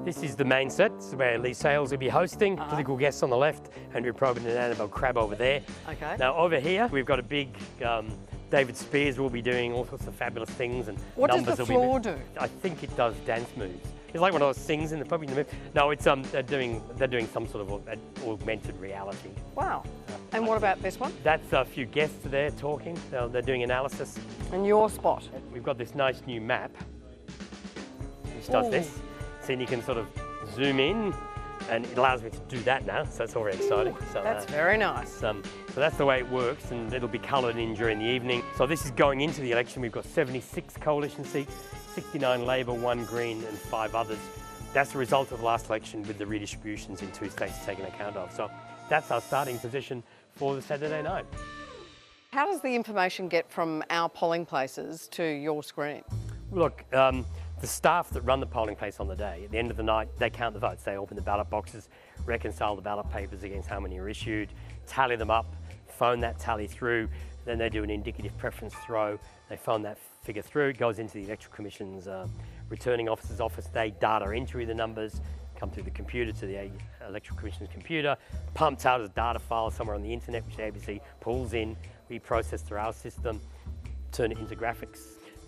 This is the main set. This is where Lee Sales will be hosting. Political guests on the left, Andrew Probert and Annabelle Crabb over there. Okay. Now over here, we've got a big David Spears will be doing all sorts of fabulous things, and what numbers does the will floor be. do? I think it does dance moves. It's like one of those things in the pub. No, it's they're doing some sort of augmented reality. Wow. And what about this one? That's a few guests there talking. They're doing analysis. And your spot? We've got this nice new map, which does this. So you can sort of zoom in, and it allows me to do that now. So it's all very exciting. So that's very nice. So that's the way it works, and it'll be coloured in during the evening. So this is going into the election. We've got 76 coalition seats, 69 Labor, 1 Green and 5 others. That's the result of the last election with the redistributions in 2 states taken account of. So that's our starting position for the Saturday night. How does the information get from our polling places to your screen? Look, the staff that run the polling place on the day, at the end of the night, they count the votes. They open the ballot boxes, reconcile the ballot papers against how many are issued, tally them up, phone that tally through, then they do an indicative preference throw. They phone that figure through, it goes into the Electoral Commission's returning officer's office. They data entry the numbers, come through the computer to the Electoral Commission's computer, pumped out as a data file somewhere on the internet, which the ABC pulls in, we process through our system, turn it into graphics.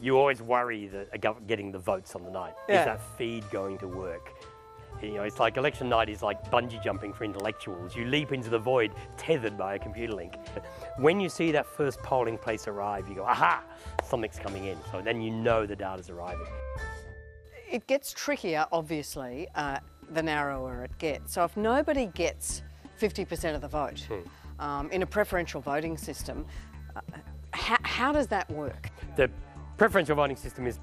You always worry that getting the votes on the night. Yeah. Is that feed going to work? You know, it's like election night is like bungee jumping for intellectuals. You leap into the void tethered by a computer link. When you see that first polling place arrive, you go, aha, something's coming in. So then you know the data's arriving. It gets trickier, obviously, the narrower it gets. So if nobody gets 50% of the vote in a preferential voting system, how does that work? The preferential voting system is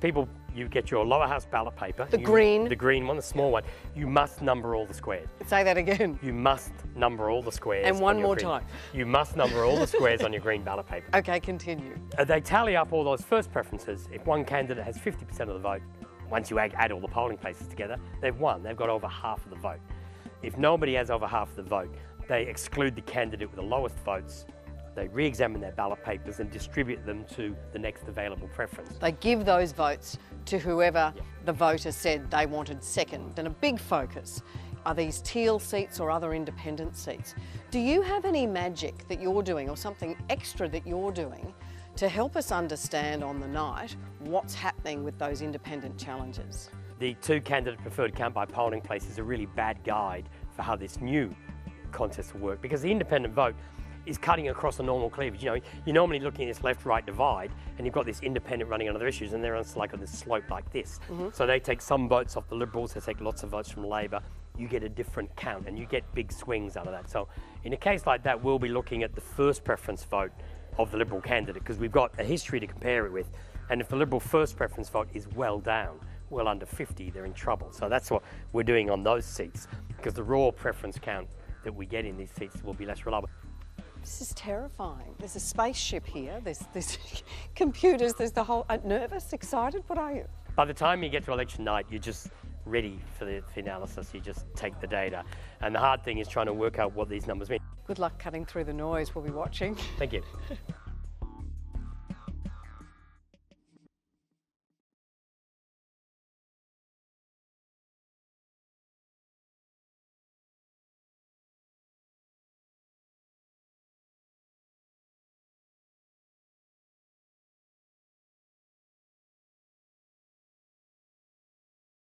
you get your lower house ballot paper. The green one, the small one. You must number all the squares. Say that again. You must number all the squares. And one more time. You must number all the squares on your green ballot paper. Okay, continue. They tally up all those first preferences. If one candidate has 50% of the vote, once you add all the polling places together, they've won. They've got over half of the vote. If nobody has over half of the vote, they exclude the candidate with the lowest votes. They re-examine their ballot papers and distribute them to the next available preference. They give those votes to whoever the voter said they wanted second. And a big focus are these teal seats or other independent seats. Do you have any magic that you're doing or something extra that you're doing to help us understand on the night what's happening with those independent challenges? The 2 candidate preferred count by polling place is a really bad guide for how this new contest will work, because the independent vote is cutting across a normal cleavage. You know, you're normally looking at this left-right divide, and you've got this independent running on other issues, and they're on this slope like this. So they take some votes off the Liberals, they take lots of votes from Labor. You get a different count, and you get big swings out of that. So in a case like that, we'll be looking at the first preference vote of the Liberal candidate, because we've got a history to compare it with. And if the Liberal first preference vote is well down, well under 50, they're in trouble. So that's what we're doing on those seats, because the raw preference count that we get in these seats will be less reliable. This is terrifying. There's a spaceship here, there's computers, there's the whole... nervous, excited, what are you? By the time you get to election night, you're just ready for the analysis. You just take the data. And the hard thing is trying to work out what these numbers mean. Good luck cutting through the noise. We'll be watching. Thank you.